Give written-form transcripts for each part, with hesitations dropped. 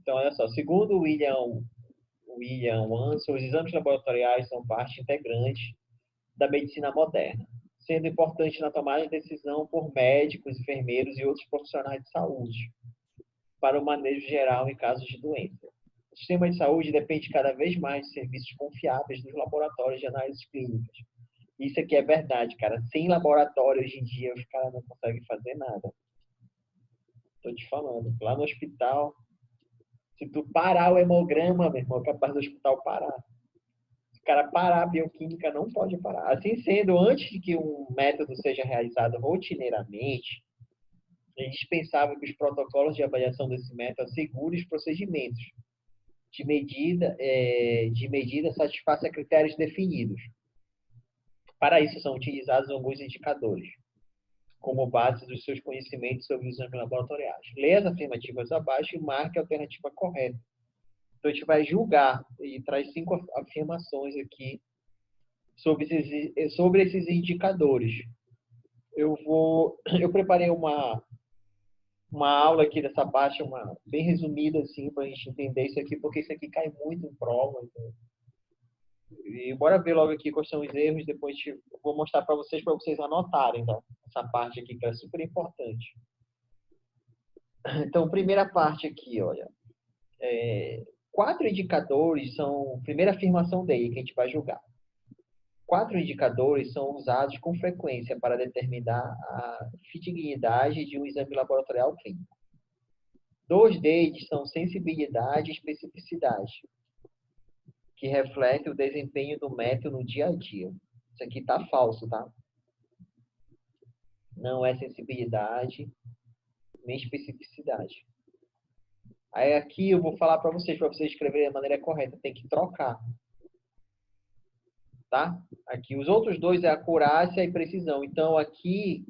Então, olha só, segundo o William Wanson, os exames laboratoriais são parte integrante da medicina moderna, sendo importante na tomada de decisão por médicos, enfermeiros e outros profissionais de saúde, para o manejo geral em casos de doença. O sistema de saúde depende cada vez mais de serviços confiáveis dos laboratórios de análises clínicas. Isso aqui é verdade, cara. Sem laboratório, hoje em dia, os caras não conseguem fazer nada. Estou te falando. Lá no hospital, se tu parar o hemograma, meu irmão, é capaz do hospital parar. Se o cara parar a bioquímica, não pode parar. Assim sendo, antes de que um método seja realizado rotineiramente, é indispensável que os protocolos de avaliação desse método assegurem os procedimentos de medida satisfaçam critérios definidos. Para isso, são utilizados alguns indicadores, como base dos seus conhecimentos sobre os exames laboratoriais. Leia as afirmativas abaixo e marque a alternativa correta. Então, a gente vai julgar e traz 5 afirmações aqui sobre esses indicadores. Eu preparei uma aula aqui dessa parte, bem resumida, assim, para a gente entender isso aqui, porque isso aqui cai muito em prova. Então. E bora ver logo aqui quais são os erros, depois eu vou mostrar para vocês anotarem, tá? Essa parte aqui que é super importante. Então, primeira parte aqui, olha. 4 indicadores são, primeira afirmação dele, que a gente vai julgar. 4 indicadores são usados com frequência para determinar a fidedigidade de um exame laboratorial clínico. 2 deles são sensibilidade e especificidade, que refletem o desempenho do método no dia a dia. Isso aqui está falso, tá? Não é sensibilidade nem especificidade. Aí aqui eu vou falar para vocês escreverem da maneira correta. Tem que trocar. Tá? Aqui os outros 2 é acurácia e precisão. Então aqui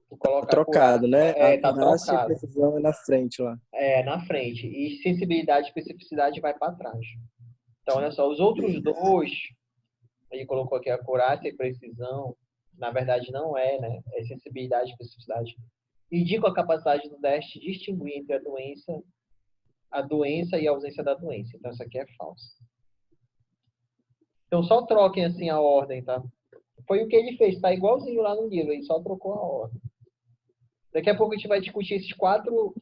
tu coloca trocado, né? Tá Acurácia trocado. e precisão é na frente lá. Na frente. E sensibilidade e especificidade vai para trás. Então, olha só, os outros 2, ele colocou aqui acurácia e precisão, na verdade não é, né? É sensibilidade e especificidade. Indicam a capacidade do teste de distinguir entre a doença e a ausência da doença. Então, isso aqui é falso. Então, só troquem assim a ordem, tá? Foi o que ele fez, tá igualzinho lá no livro, ele só trocou a ordem. Daqui a pouco a gente vai discutir esses quatro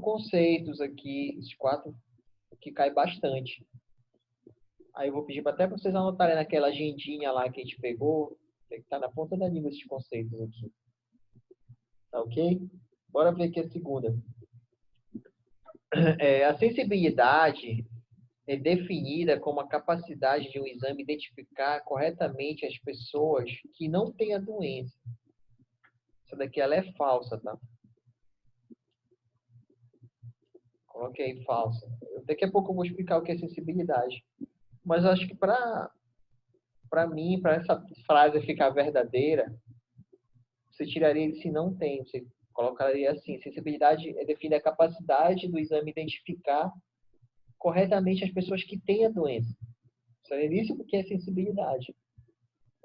conceitos aqui, esses 4 que cai bastante. Aí eu vou pedir até para vocês anotarem naquela agendinha lá que a gente pegou, que tá na ponta da língua esses conceitos aqui. Tá ok? Bora ver aqui a segunda. A sensibilidade é definida como a capacidade de um exame identificar corretamente as pessoas que não têm a doença. Essa daqui ela é falsa, tá? Coloquei aí falsa. Daqui a pouco eu vou explicar o que é sensibilidade. Mas eu acho que para mim, para essa frase ficar verdadeira, você tiraria ele se não tem. Você colocaria assim: sensibilidade é definida a capacidade do exame identificar corretamente as pessoas que têm a doença. Seria isso porque é sensibilidade.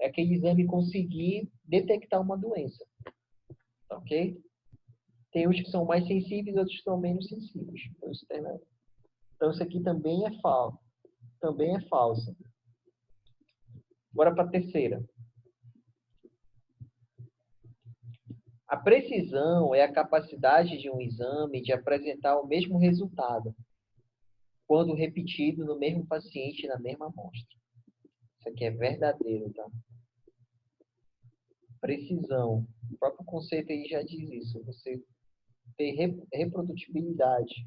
É aquele exame conseguir detectar uma doença. Tá ok? Tem uns que são mais sensíveis, outros que são menos sensíveis. Então, isso aqui também é falso. Também é falso. Bora para a terceira. A precisão é a capacidade de um exame de apresentar o mesmo resultado, quando repetido no mesmo paciente na mesma amostra. Isso aqui é verdadeiro, tá? Precisão. O próprio conceito aí já diz isso. Você ter reprodutibilidade.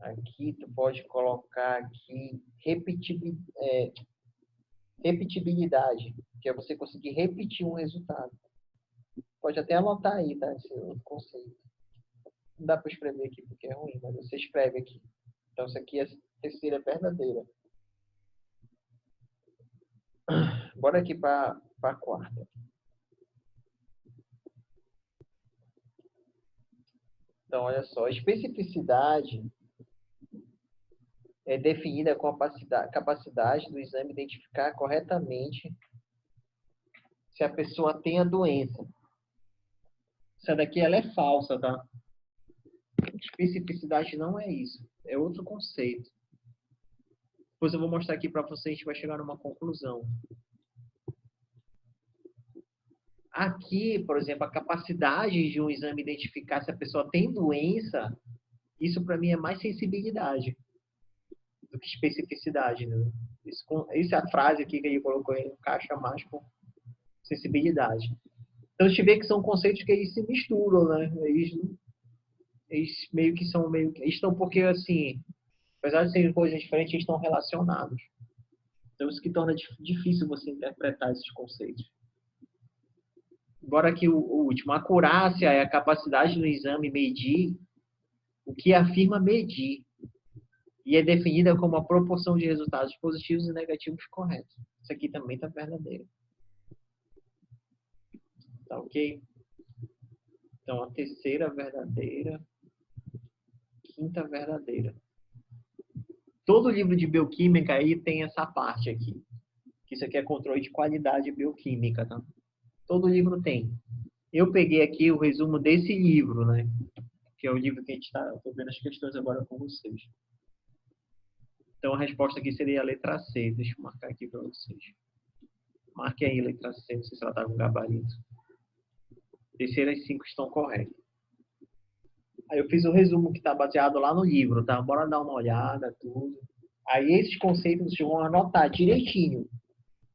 Aqui tu pode colocar aqui repetibilidade, que é você conseguir repetir um resultado. Pode até anotar aí, tá? Esse conceito. Não dá para escrever aqui porque é ruim, mas você escreve aqui. Então, isso aqui é a terceira verdadeira. Bora aqui para a quarta. Então, olha só. A especificidade é definida com a capacidade do exame identificar corretamente se a pessoa tem a doença. Essa daqui ela é falsa, tá? Especificidade não é isso. É outro conceito. Depois eu vou mostrar aqui para vocês, a gente vai chegar numa conclusão. Aqui, por exemplo, a capacidade de um exame identificar se a pessoa tem doença, isso para mim é mais sensibilidade do que especificidade. Né? Essa frase aqui que ele colocou aí encaixa mais com sensibilidade. Então a gente vê que são conceitos que eles se misturam, né? Eles meio que são eles estão porque assim, apesar de serem coisas diferentes, eles estão relacionados. Então isso que torna difícil você interpretar esses conceitos. Agora aqui o último, a acurácia é a capacidade do exame medir o que afirma medir e é definida como a proporção de resultados positivos e negativos corretos. Isso aqui também está verdadeiro. Tá ok? Então, a terceira verdadeira, quinta verdadeira. Todo livro de bioquímica aí tem essa parte aqui. Que isso aqui é controle de qualidade bioquímica, tá? Todo livro tem. Eu peguei aqui o resumo desse livro, né? Que é o livro que a gente está... Estou vendo as questões agora com vocês. Então, a resposta aqui seria a letra C. Deixa eu marcar aqui para vocês. Marque aí a letra C, não sei se ela está com gabarito. Terceiras 5 estão corretas. Aí eu fiz o resumo que está baseado lá no livro, tá? Bora dar uma olhada, tudo. Aí esses conceitos vocês vão anotar direitinho.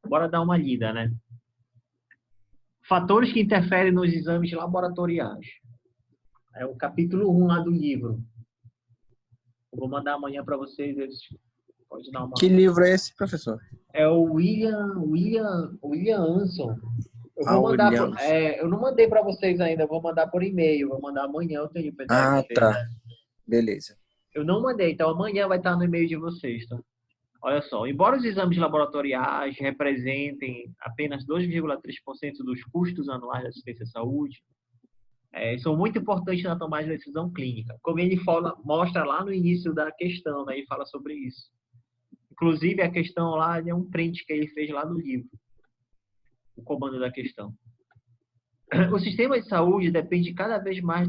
Bora dar uma lida, né? Fatores que interferem nos exames laboratoriais. É o capítulo 1 lá do livro. Eu vou mandar amanhã para vocês. Pode dar uma... Que livro é esse, professor? É o William Anson. Eu vou mandar. Eu não mandei para vocês ainda. Eu vou mandar por e-mail. Vou mandar amanhã. Eu tenho PDF. Ah, tá. Beleza. Eu não mandei. Então amanhã vai estar no e-mail de vocês, tá? Olha só. Embora os exames laboratoriais representem apenas 2,3% dos custos anuais da assistência à saúde, são muito importantes na tomada de decisão clínica. Como ele mostra lá no início da questão, né? Ele fala sobre isso. Inclusive, a questão lá é um print que ele fez lá do livro. O comando da questão. O sistema de saúde depende cada vez mais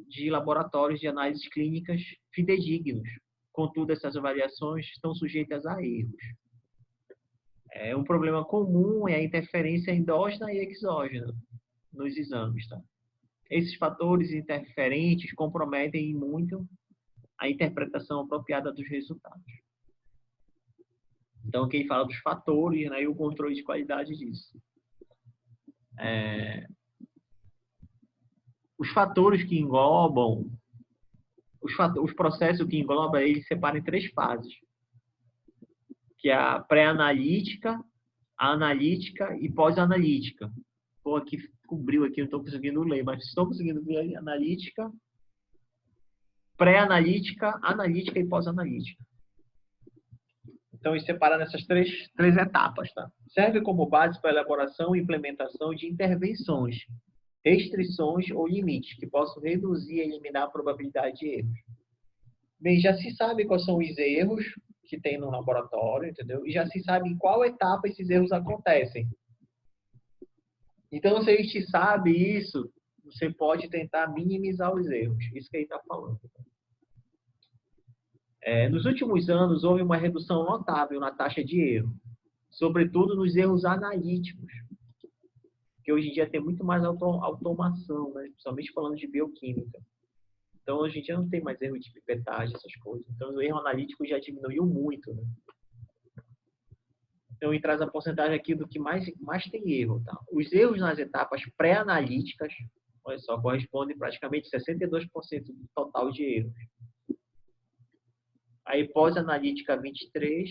de laboratórios de análises clínicas fidedignos. Contudo, essas avaliações estão sujeitas a erros. Um problema comum é a interferência endógena e exógena nos exames. Tá? Esses fatores interferentes comprometem muito a interpretação apropriada dos resultados. Então, quem fala dos fatores, né, e o controle de qualidade disso. Os fatores que englobam, os processos que englobam, eles separam em 3 fases, que é a pré-analítica, a analítica e pós-analítica. Pô, aqui cobriu aqui, não estou conseguindo ler, mas estou conseguindo ver aí, analítica, pré-analítica, analítica e pós-analítica. Então, eles separam nessas três etapas, tá? Serve como base para a elaboração e implementação de intervenções, restrições ou limites que possam reduzir e eliminar a probabilidade de erros. Bem, já se sabe quais são os erros que tem no laboratório, entendeu? E já se sabe em qual etapa esses erros acontecem. Então, se a gente sabe isso, você pode tentar minimizar os erros. Isso que ele está falando. Nos últimos anos, houve uma redução notável na taxa de erro, sobretudo nos erros analíticos, que hoje em dia tem muito mais automação, né? Principalmente falando de bioquímica. Então, hoje em dia não tem mais erro de pipetagem, essas coisas. Então, o erro analítico já diminuiu muito, né? Então, ele traz a porcentagem aqui do que mais tem erro. Tá? Os erros nas etapas pré-analíticas, olha só, correspondem praticamente 62% do total de erros. Aí, pós-analítica 23,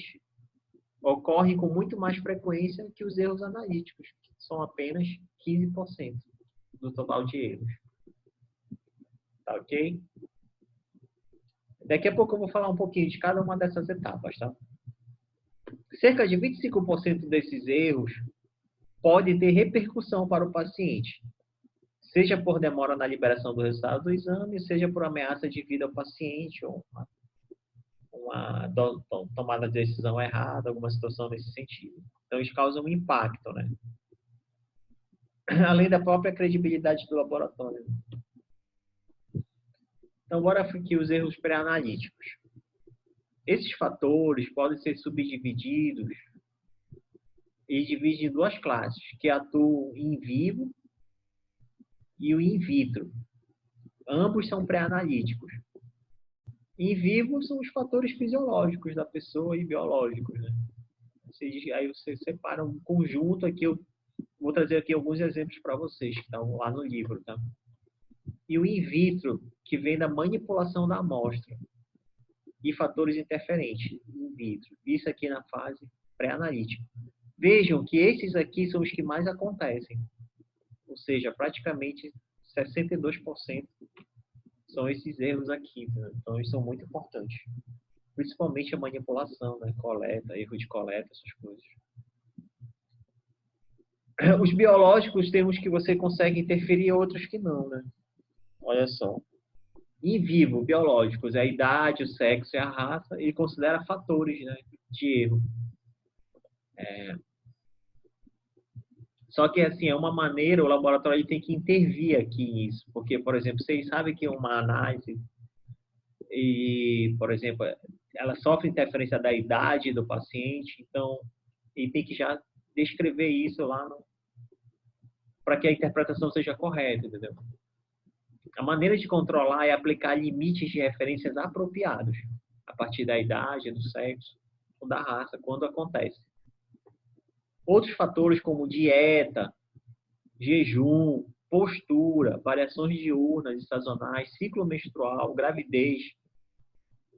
ocorrem com muito mais frequência que os erros analíticos, que são apenas 15% do total de erros. Tá ok? Daqui a pouco eu vou falar um pouquinho de cada uma dessas etapas, tá? Cerca de 25% desses erros podem ter repercussão para o paciente, seja por demora na liberação do resultado do exame, seja por ameaça de vida ao paciente, ou uma tomada de decisão errada, alguma situação nesse sentido. Então, isso causa um impacto, né? Além da própria credibilidade do laboratório. Então, bora aqui os erros pré-analíticos. Esses fatores podem ser subdivididos e dividem em duas classes, que atuam in vivo e o in vitro. Ambos são pré-analíticos. In vivo são os fatores fisiológicos da pessoa e biológicos, né? Aí você separa um conjunto aqui. Eu vou trazer aqui alguns exemplos para vocês que estão lá no livro, tá? E o in vitro, que vem da manipulação da amostra e fatores interferentes in vitro. Isso aqui na fase pré-analítica. Vejam que esses aqui são os que mais acontecem. Ou seja, praticamente 62% são esses erros aqui, né? Então, eles são muito importantes. Principalmente a manipulação, né? Coleta, erro de coleta, essas coisas. Os biológicos temos que você consegue interferir e outros que não, né? Olha só. In vivo, biológicos, é a idade, o sexo e a raça, ele considera fatores, né, de erro. Só que, assim, é uma maneira, o laboratório tem que intervir aqui nisso. Porque, por exemplo, vocês sabem que uma análise, e, por exemplo, ela sofre interferência da idade do paciente, então, ele tem que já descrever isso lá para que a interpretação seja correta, entendeu? A maneira de controlar é aplicar limites de referências apropriados, a partir da idade, do sexo ou da raça, quando acontece. Outros fatores como dieta, jejum, postura, variações diurnas e sazonais, ciclo menstrual, gravidez,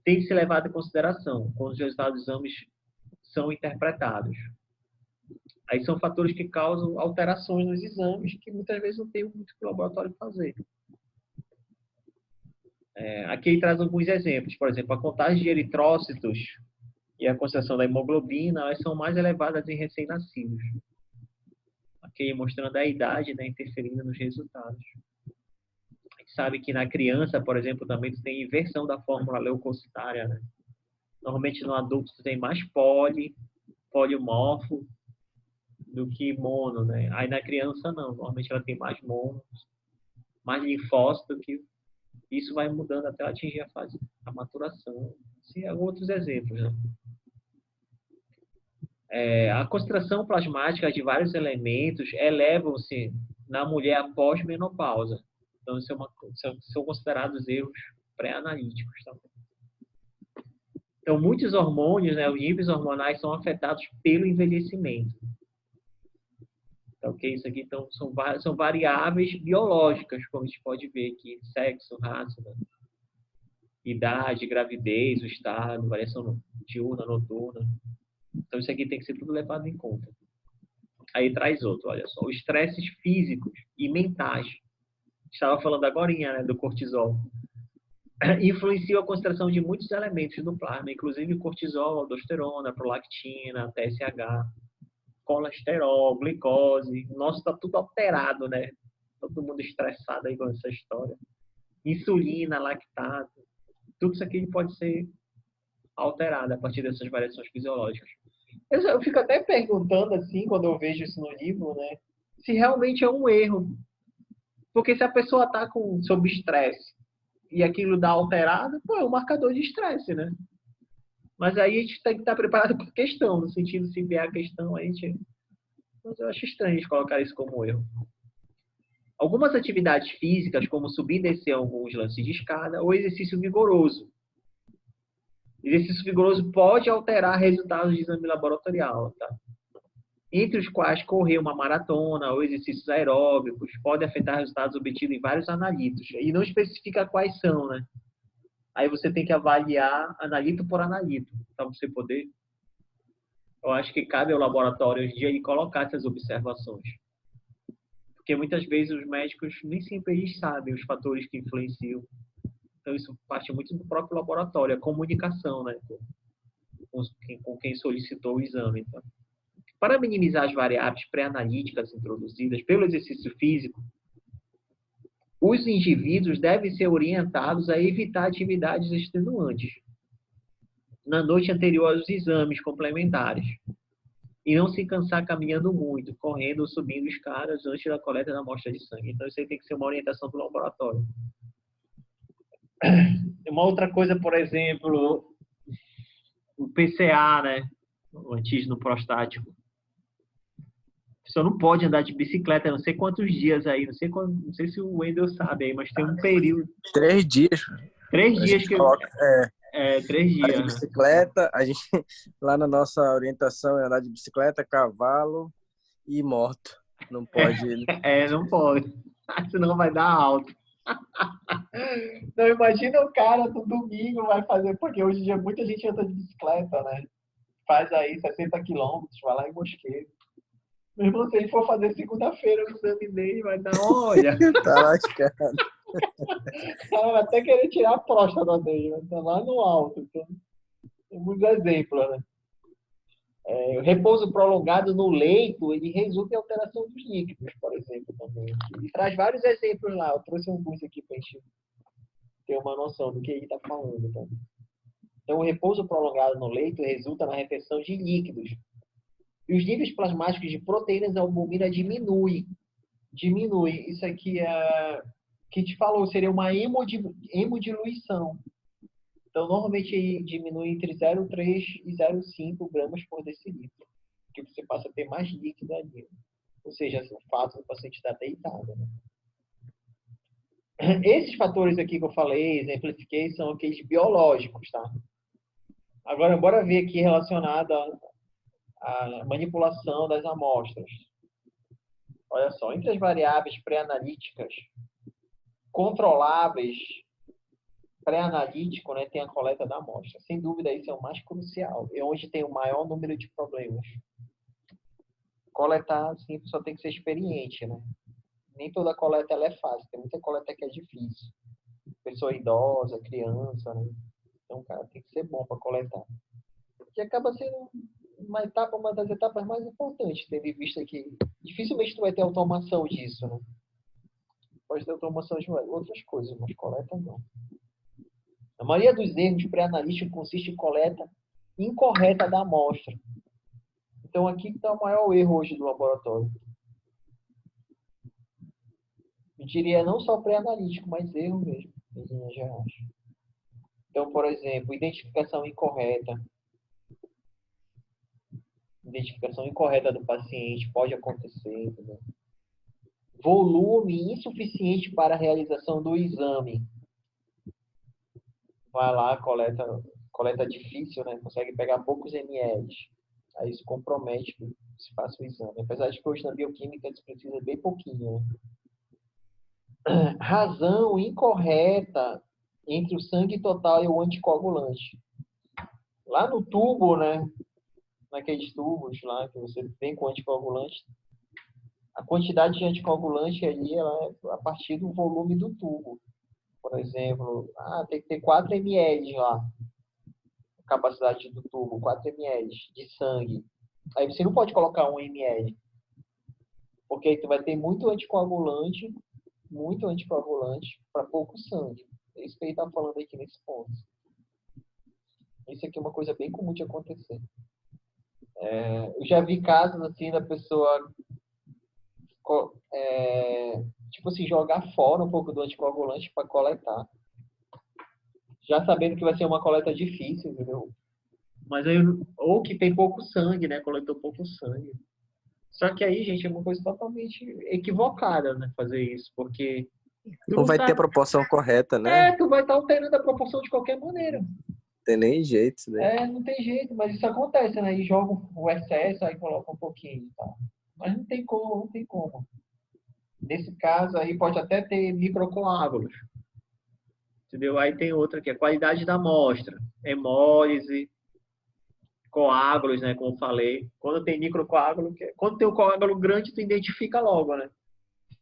têm de ser levados em consideração quando os resultados dos exames são interpretados. Aí são fatores que causam alterações nos exames que muitas vezes não tem muito que o laboratório fazer. Aqui ele traz alguns exemplos. Por exemplo, a contagem de eritrócitos e a concentração da hemoglobina, elas são mais elevadas em recém-nascidos. Aqui mostrando a idade, né, interferindo nos resultados. A gente sabe que na criança, por exemplo, também tem inversão da fórmula leucocitária, né? Normalmente no adulto tem mais polimorfo do que mono, né? Aí na criança não, normalmente ela tem mais mono, mais linfócito, que isso vai mudando até ela atingir a fase da maturação. Sim, outros exemplos, né? A concentração plasmática de vários elementos elevam-se na mulher após menopausa. Então, são considerados erros pré-analíticos também. Então, muitos hormônios, né, os níveis hormonais são afetados pelo envelhecimento. Então, o que é isso aqui? Então, são variáveis biológicas, como a gente pode ver aqui: sexo, raça, né? Idade, gravidez, o estado, variação diurna, noturna. Então, isso aqui tem que ser tudo levado em conta. Aí traz outro, olha só. Os estresses físicos e mentais. Estava falando agora, né, do cortisol. Influencia a concentração de muitos elementos no plasma, inclusive cortisol, aldosterona, prolactina, TSH, colesterol, glicose. Nossa, está tudo alterado, né? Todo mundo estressado aí com essa história. Insulina, lactato. Tudo isso aqui pode ser alterado a partir dessas variações fisiológicas. Eu fico até perguntando, assim, quando eu vejo isso no livro, né? Se realmente é um erro. Porque se a pessoa está sob estresse e aquilo dá alterado, pô, é um marcador de estresse, né? Mas aí a gente tem que estar preparado para a questão, no sentido, se vier a questão, a gente... Mas eu acho estranho a gente colocar isso como erro. Algumas atividades físicas, como subir e descer alguns lances de escada, ou exercício vigoroso. Exercício vigoroso pode alterar resultados de exame laboratorial, tá? Entre os quais correr uma maratona ou exercícios aeróbicos pode afetar resultados obtidos em vários analitos. E não especifica quais são, né? Aí você tem que avaliar analito por analito, para você poder... Eu acho que cabe ao laboratório hoje em dia ele colocar essas observações. Porque muitas vezes os médicos nem sempre eles sabem os fatores que influenciam. Então isso parte muito do próprio laboratório, a comunicação, né? Com quem solicitou o exame. Então. Para minimizar as variáveis pré-analíticas introduzidas pelo exercício físico, os indivíduos devem ser orientados a evitar atividades extenuantes na noite anterior aos exames complementares e não se cansar caminhando muito, correndo ou subindo escadas antes da coleta da amostra de sangue. Então, isso aí tem que ser uma orientação do laboratório. Uma outra coisa, por exemplo, o PCA, né? O antígeno prostático. A pessoa não pode andar de bicicleta, não sei quantos dias aí, não sei se o Wendel sabe aí, mas tem um período. 3 dias. 3 A dias gente que eu. coloca, 3 andar de dias. bicicleta, a gente, lá na nossa orientação é andar de bicicleta, cavalo e moto. Não pode. Não pode. Senão vai dar alto. Não, imagina o cara do domingo vai fazer, porque hoje em dia muita gente anda de bicicleta, né? Faz aí 60 quilômetros, vai lá em Mosqueiro. Meu irmão, se ele for fazer segunda-feira o exame dele, vai dar, olha, Tá lascado. o cara vai até querer tirar a próstata dele, vai estar lá no alto. Então, tem muitos exemplos, né? O repouso prolongado no leito, ele resulta em alteração dos líquidos, por exemplo, também. E traz vários exemplos lá. Eu trouxe alguns aqui para a gente ter uma noção do que ele está falando também. Então, o repouso prolongado no leito resulta na retenção de líquidos. E os níveis plasmáticos de proteínas da albumina diminuem. Isso aqui que a gente falou, seria uma hemodiluição. Então, normalmente diminui entre 0,3 e 0,5 gramas por decilitro. Que você passa a ter mais líquido ali. Ou seja, o fato do paciente estar deitado. Né? Esses fatores aqui que eu falei, exemplifiquei, são aqueles biológicos, tá? Agora, bora ver aqui relacionado à manipulação das amostras. Olha só, entre as variáveis pré-analíticas controláveis, pré-analítico, né, tem a coleta da amostra. Sem dúvida, isso é o mais crucial. É onde tem o maior número de problemas. Coletar, assim, a pessoa tem que ser experiente, né? Nem toda coleta ela é fácil. Tem muita coleta que é difícil. Pessoa idosa, criança, né? Então, cara, tem que ser bom para coletar. Que acaba sendo uma das etapas mais importantes, tendo em vista que dificilmente tu vai ter automação disso, né? Pode ter automação de outras coisas, mas coleta não. A maioria dos erros pré-analíticos consiste em coleta incorreta da amostra. Então, aqui está o maior erro hoje do laboratório. Eu diria não só pré-analítico, mas erro mesmo, em linhas gerais. Então, por exemplo, identificação incorreta. Identificação incorreta do paciente pode acontecer. Entendeu? Volume insuficiente para a realização do exame. Vai lá, coleta difícil, né? Consegue pegar poucos ml. Aí isso compromete que se faça o exame. Apesar de que hoje na bioquímica eles precisam bem pouquinho. Né? Razão incorreta entre o sangue total e o anticoagulante. Lá no tubo, né? Naqueles tubos lá que você vem com anticoagulante, a quantidade de anticoagulante ali ela é a partir do volume do tubo. Por exemplo, tem que ter 4 ml lá. A capacidade do tubo, 4 ml de sangue. Aí você não pode colocar 1 ml. Porque aí tu vai ter muito anticoagulante para pouco sangue. É isso que ele está falando aqui nesse ponto. Isso aqui é uma coisa bem comum de acontecer. Eu já vi casos assim da pessoa tipo assim, jogar fora um pouco do anticoagulante para coletar. Já sabendo que vai ser uma coleta difícil, entendeu? Mas aí, ou que tem pouco sangue, né? Coletou pouco sangue. Só que aí, gente, é uma coisa totalmente equivocada, né? Fazer isso, porque Não vai ter a proporção correta, né? tu vai estar alterando a proporção de qualquer maneira. Não tem nem jeito, né? Não tem jeito, mas isso acontece, né? E joga o excesso, aí coloca um pouquinho, tá? Mas não tem como. Nesse caso aí pode até ter microcoágulos. Entendeu? Aí tem outra que é a qualidade da amostra. Hemólise, coágulos, né? Como eu falei. Quando tem microcoágulo, quando tem um coágulo grande, tu identifica logo, né?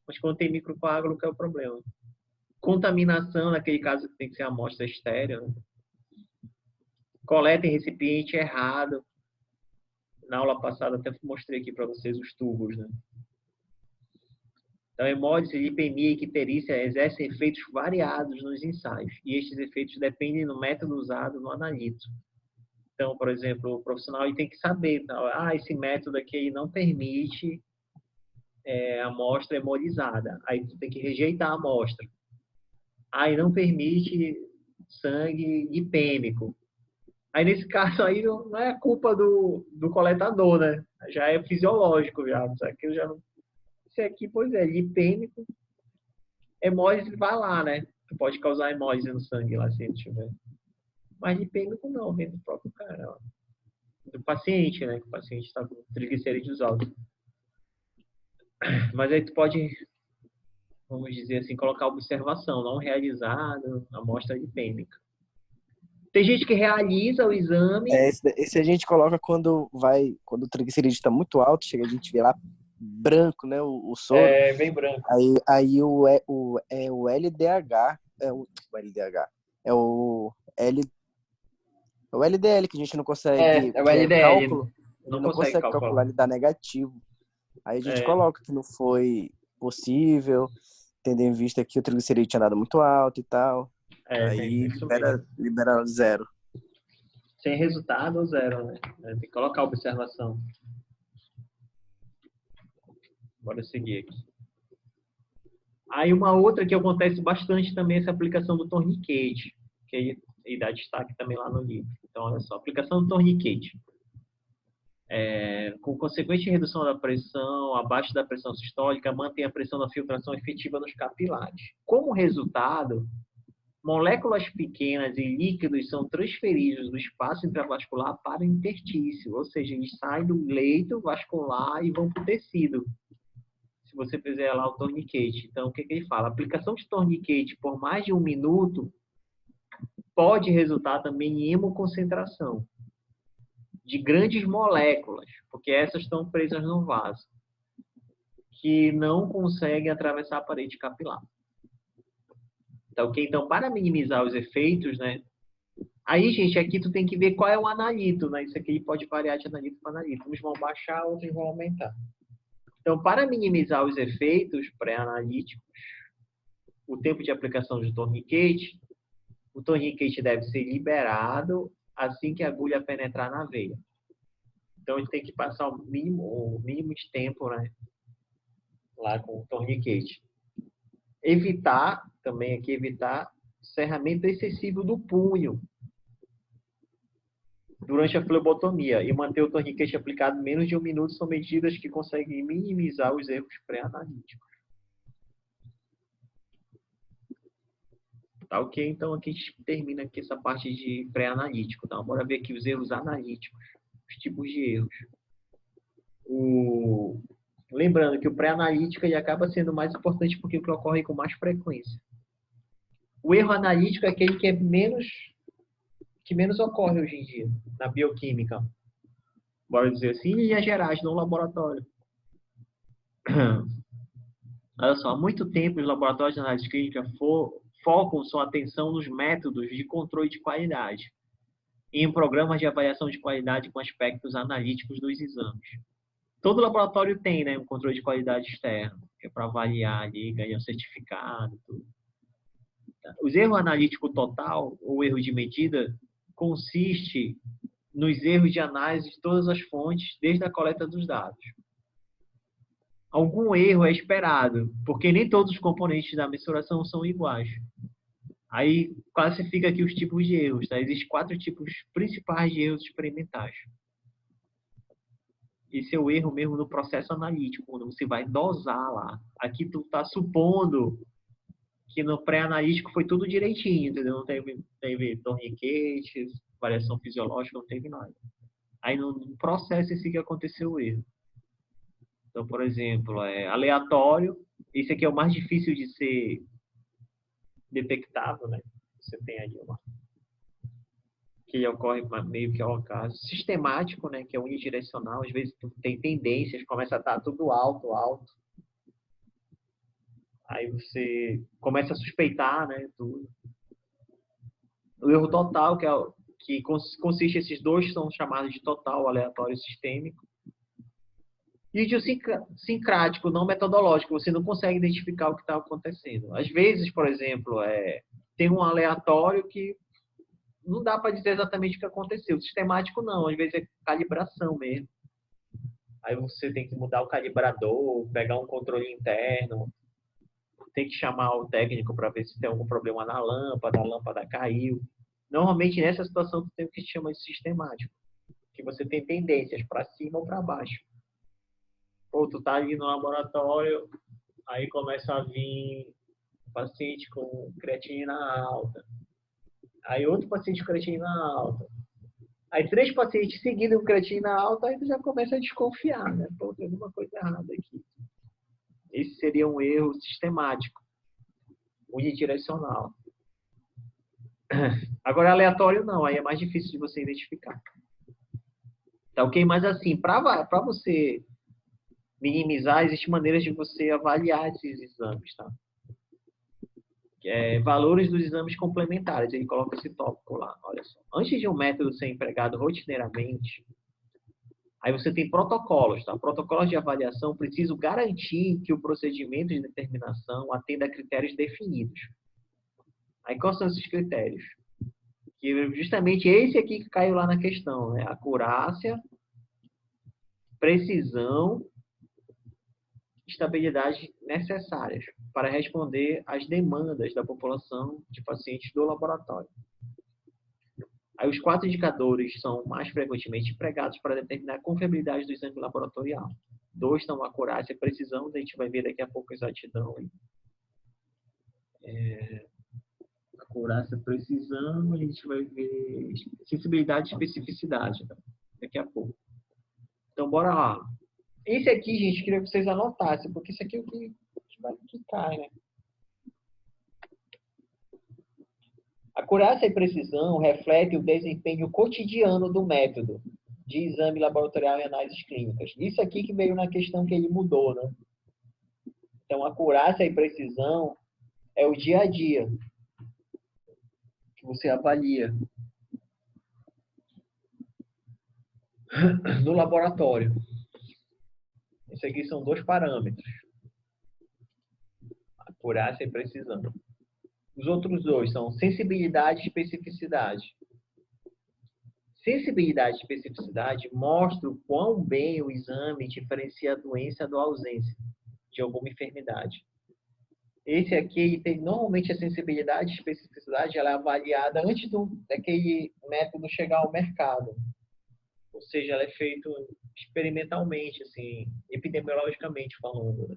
Mas quando tem microcoágulo, que é o problema. Contaminação, naquele caso, tem que ser amostra estéril. Né? Coleta em recipiente errado. Na aula passada até mostrei aqui para vocês os tubos, né? Então, hemólise, lipemia e icterícia exercem efeitos variados nos ensaios. E estes efeitos dependem do método usado no analito. Então, por exemplo, o profissional tem que saber, esse método aqui não permite a amostra hemolizada. Aí tu tem que rejeitar a amostra. Aí não permite sangue lipêmico. Aí, nesse caso aí, não é culpa do coletador, né? Já é fisiológico, já. Isso aqui, já não... Isso aqui, pois é, lipêmico. Hemólise vai lá, né? Tu pode causar hemólise no sangue lá, se ele tiver. Mas lipêmico não, vem do próprio cara, ó. Do paciente, né? Que o paciente está com triglicerídeos altos. Mas aí tu pode, vamos dizer assim, colocar observação, não realizado, amostra lipêmica. Tem gente que realiza o exame. Esse a gente coloca quando o triglicerídeo está muito alto, chega a gente vê lá branco, né, o soro. É, bem branco. Aí o LDH, é o LDL que a gente não consegue, É o que é LDL. cálculo, Não não consegue consegue calcular, calcular. ele dá negativo. Aí a gente É. coloca que não foi possível, tendo em vista que o triglicerídeo tinha dado muito alto e tal. Aí Isso mesmo. libera zero. Sem resultado, zero, né? Tem que colocar a observação. Bora seguir aqui. Aí uma outra que acontece bastante também é essa aplicação do torniquete, que aí dá destaque também lá no livro. Então, olha só, aplicação do torniquete. Com consequente redução da pressão abaixo da pressão sistólica, mantém a pressão da filtração efetiva nos capilares. Como resultado, moléculas pequenas e líquidos são transferidos do espaço intravascular para o interstício, ou seja, eles saem do leito vascular e vão para o tecido. Se você fizer lá o torniquete. Então, o que ele fala? A aplicação de torniquete por mais de 1 minuto pode resultar também em hemoconcentração de grandes moléculas, porque essas estão presas no vaso, que não conseguem atravessar a parede capilar. Então, para minimizar os efeitos, né? Aí, gente, aqui tu tem que ver qual é o analito, né? Isso aqui pode variar de analito para analito. Uns vão baixar, outros vão aumentar. Então, para minimizar os efeitos pré-analíticos, o tempo de aplicação do torniquete, o torniquete deve ser liberado assim que a agulha penetrar na veia. Então, a gente tem que passar o mínimo de tempo, né, lá com o torniquete. Evitar cerramento excessivo do punho durante a flebotomia e manter o torniquete aplicado menos de 1 minuto são medidas que conseguem minimizar os erros pré-analíticos. Tá ok? Então, aqui a gente termina aqui essa parte de pré-analítico. Tá? Bora ver aqui os erros analíticos, os tipos de erros. Lembrando que o pré-analítico ele acaba sendo mais importante porque ele ocorre com mais frequência. O erro analítico é aquele que menos ocorre hoje em dia, na bioquímica. Bora dizer assim, em linhas gerais, no laboratório. Olha só, há muito tempo os laboratórios de análise clínica focam sua atenção nos métodos de controle de qualidade e em programas de avaliação de qualidade com aspectos analíticos dos exames. Todo laboratório tem, né, um controle de qualidade externo, que é para avaliar ali, ganhar certificado, tudo. Os erros analítico total, ou erro de medida, consiste nos erros de análise de todas as fontes, desde a coleta dos dados. Algum erro é esperado, porque nem todos os componentes da mensuração são iguais. Aí classifica aqui os tipos de erros. Tá? Existem 4 tipos principais de erros experimentais. Esse é o erro mesmo no processo analítico, quando você vai dosar lá. Aqui tu está supondo que no pré-analítico foi tudo direitinho, entendeu? Não teve torniquetes, variação fisiológica, não teve nada. Aí no processo esse que aconteceu o erro. Então, por exemplo, aleatório. Esse aqui é o mais difícil de ser detectável, né? Você tem ali que ele ocorre meio que ao acaso. Sistemático, né? Que é unidirecional. Às vezes tu tem tendências, começa a estar tudo alto, alto. Aí você começa a suspeitar, né? Tudo. O erro total, que consiste, esses dois são chamados de total, aleatório e sistêmico. E o idiosincrático, não metodológico, você não consegue identificar o que está acontecendo. Às vezes, por exemplo, tem um aleatório que não dá para dizer exatamente o que aconteceu. O sistemático não, às vezes é calibração mesmo. Aí você tem que mudar o calibrador, pegar um controle interno. tem que chamar o técnico para ver se tem algum problema na lâmpada, a lâmpada caiu. Normalmente, nessa situação, tu tem o que se chama de sistemático, que você tem tendências para cima ou para baixo. Ou tu tá ali no laboratório, aí começa a vir paciente com creatinina alta, aí outro paciente com creatinina alta, aí 3 pacientes seguidos com creatinina alta, aí tu já começa a desconfiar, né? Pô, tem alguma coisa errada aqui. Esse seria um erro sistemático, unidirecional. Agora, aleatório não, aí é mais difícil de você identificar. Tá ok? Mas assim, para você minimizar, existem maneiras de você avaliar esses exames, tá? Valores dos exames complementares, ele coloca esse tópico lá, olha só. Antes de um método ser empregado rotineiramente, aí você tem protocolos, tá? Protocolos de avaliação precisam garantir que o procedimento de determinação atenda a critérios definidos. Aí quais são esses critérios? Que justamente esse aqui que caiu lá na questão, né? Acurácia, precisão, estabilidade necessárias para responder às demandas da população de pacientes do laboratório. Aí os 4 indicadores são mais frequentemente empregados para determinar a confiabilidade do exame laboratorial. 2 são acurácia e precisão, a gente vai ver daqui a pouco exatidão. Acurácia, precisão, a gente vai ver sensibilidade e especificidade, tá? Daqui a pouco. Então, bora lá. Esse aqui, gente, queria que vocês anotassem, porque isso aqui é o que cai, né? Acurácia e precisão refletem o desempenho cotidiano do método de exame laboratorial e análises clínicas. Isso aqui que veio na questão que ele mudou, né? Então, acurácia e precisão é o dia a dia que você avalia no laboratório. Esses aqui são 2 parâmetros. Acurácia e precisão. Os outros 2 são sensibilidade e especificidade. Sensibilidade e especificidade mostram quão bem o exame diferencia a doença da ausência de alguma enfermidade. Esse aqui, normalmente a sensibilidade e especificidade ela é avaliada antes daquele método chegar ao mercado. Ou seja, ela é feita experimentalmente, assim, epidemiologicamente falando, né?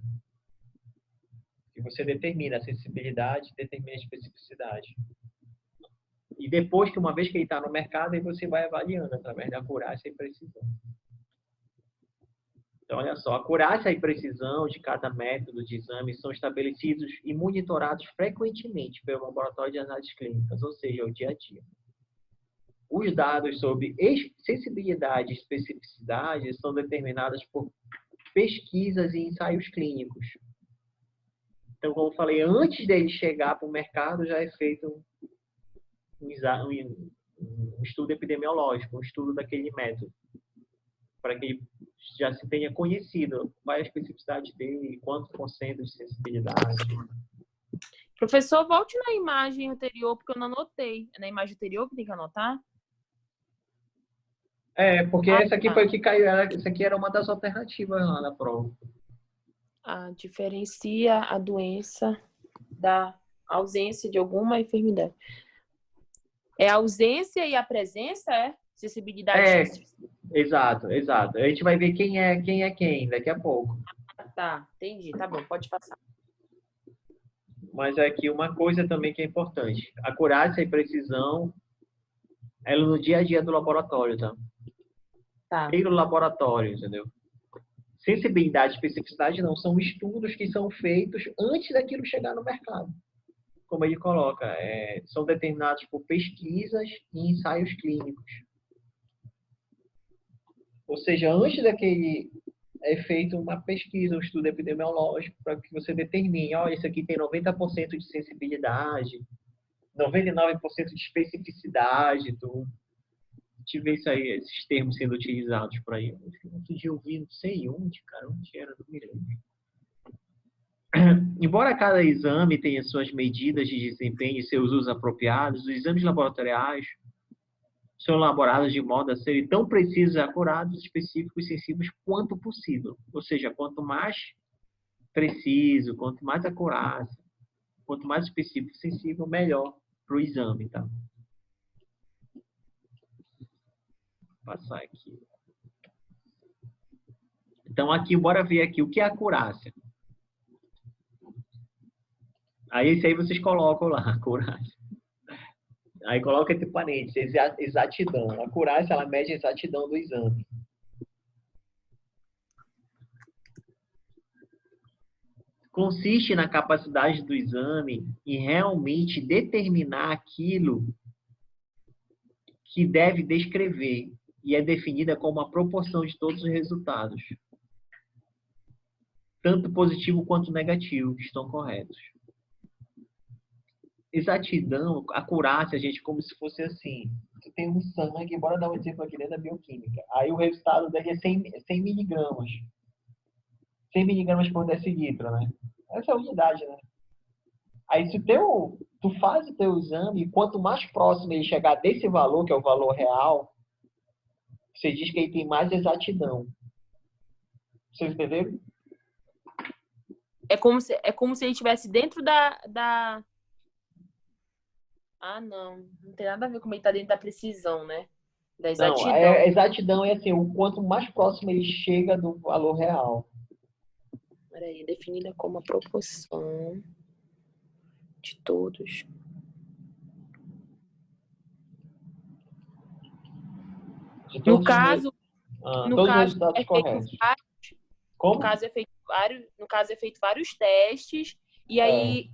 E você determina a sensibilidade, determina a especificidade. E depois que, uma vez que ele está no mercado, aí você vai avaliando através da acurácia e precisão. Então, olha só, a acurácia e precisão de cada método de exame são estabelecidos e monitorados frequentemente pelo laboratório de análises clínicas, ou seja, o dia a dia. Os dados sobre sensibilidade e especificidade são determinados por pesquisas e ensaios clínicos. Então, como eu falei, antes dele chegar para o mercado, já é feito um estudo epidemiológico, um estudo daquele método, para que ele já se tenha conhecido qual é a especificidade dele, quanto por cento de sensibilidade. Professor, volte na imagem anterior, porque eu não anotei. É na imagem anterior que tem que anotar? Porque essa aqui foi que caiu. Essa aqui era uma das alternativas lá na prova. Diferencia a doença da ausência de alguma enfermidade. É a ausência e a presença, é? Sensibilidade. Exato. A gente vai ver quem é quem daqui a pouco. Tá, entendi. Tá bom, pode passar. Mas aqui uma coisa também que é importante. Acurácia e precisão, ela no dia a dia do laboratório, tá? Tá. No laboratório, entendeu? Sensibilidade e especificidade não, são estudos que são feitos antes daquilo chegar no mercado. Como ele coloca, são determinados por pesquisas e ensaios clínicos. Ou seja, antes daquele é feita uma pesquisa, um estudo epidemiológico para que você determine, esse aqui tem 90% de sensibilidade, 99% de especificidade, tudo. Deixa eu ver isso aí, esses termos sendo utilizados por aí. Outro dia eu vi, não sei onde, cara, onde era, não me lembro. Embora cada exame tenha suas medidas de desempenho e seus usos apropriados, os exames laboratoriais são elaborados de modo a serem tão precisos, acurados, específicos e sensíveis quanto possível. Ou seja, quanto mais preciso, quanto mais acurácia, Quanto mais específico e sensível, melhor para o exame, tá? Vou passar aqui. Então, aqui, bora ver aqui o que é acurácia. Aí, esse aí vocês colocam lá, acurácia. Aí, coloca entre parênteses, exatidão. A acurácia, ela mede a exatidão do exame. Consiste na capacidade do exame em realmente determinar aquilo que deve descrever e é definida como a proporção de todos os resultados, tanto positivo quanto negativo, que estão corretos. Exatidão, acurácia, gente, como se fosse assim. Tu tem um sangue, bora dar um exemplo aqui dentro da bioquímica. Aí o resultado dele é 100 miligramas. 100 miligramas por decilitro, né? Essa é a unidade, né? Aí se tu faz o teu exame, e quanto mais próximo ele chegar desse valor, que é o valor real, você diz que ele tem mais exatidão. Vocês entenderam? É como se ele estivesse dentro da... Ah, não. Não tem nada a ver com ele estar dentro da precisão, né? Da exatidão. Não, a exatidão é assim, o quanto mais próximo ele chega do valor real. Peraí, definida como a proporção de todos. No caso, todos os resultados corretos. Como? No caso, é feito vários testes, e aí,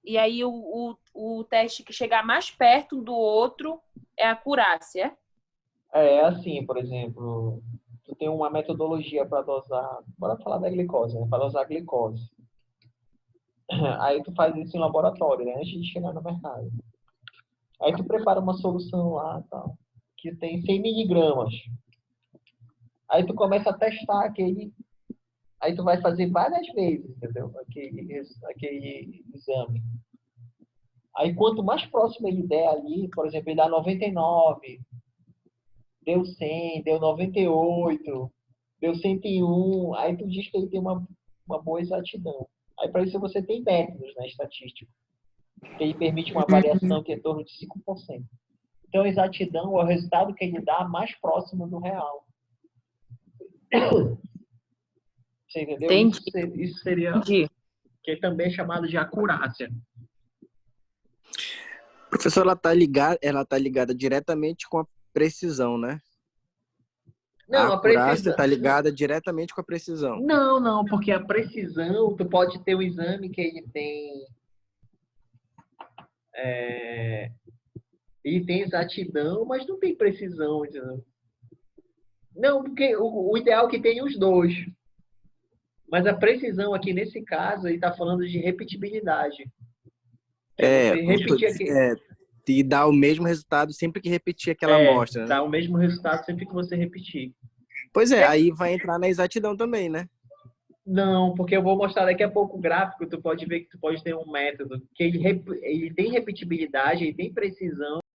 e aí o teste que chegar mais perto do outro é a acurácia. É assim, por exemplo, tu tem uma metodologia para dosar, bora falar da glicose, né? Para dosar a glicose. Aí tu faz isso em laboratório, né? Antes de chegar no mercado. Aí tu prepara uma solução lá, tal, que tem 100 miligramas. Aí tu começa a testar aquele... Aí tu vai fazer várias vezes, entendeu? Aquele exame. Aí quanto mais próximo ele der ali, por exemplo, ele dá 99, deu 100, deu 98, deu 101, aí tu diz que ele tem uma boa exatidão. Aí para isso você tem métodos, né, estatísticos, que ele permite uma variação que é em torno de 5%. Então, a exatidão é o resultado que ele dá mais próximo do real. Você entendeu? Entendi. Isso seria... Entendi. Que também é chamado de acurácia. Professor, ela tá ligada diretamente com a precisão, né? Não, a acurácia está ligada diretamente com a precisão. Não, porque a precisão, tu pode ter um exame que ele tem exatidão, mas não tem precisão, entendeu? Não, porque o ideal é que tenha os dois. Mas a precisão aqui, nesse caso, ele está falando de repetibilidade. E dá o mesmo resultado sempre que repetir aquela amostra. Dá o mesmo resultado sempre que você repetir. Pois é, aí vai entrar na exatidão também, né? Não, porque eu vou mostrar daqui a pouco o gráfico, tu pode ver que tu pode ter um método que ele tem repetibilidade, ele tem precisão,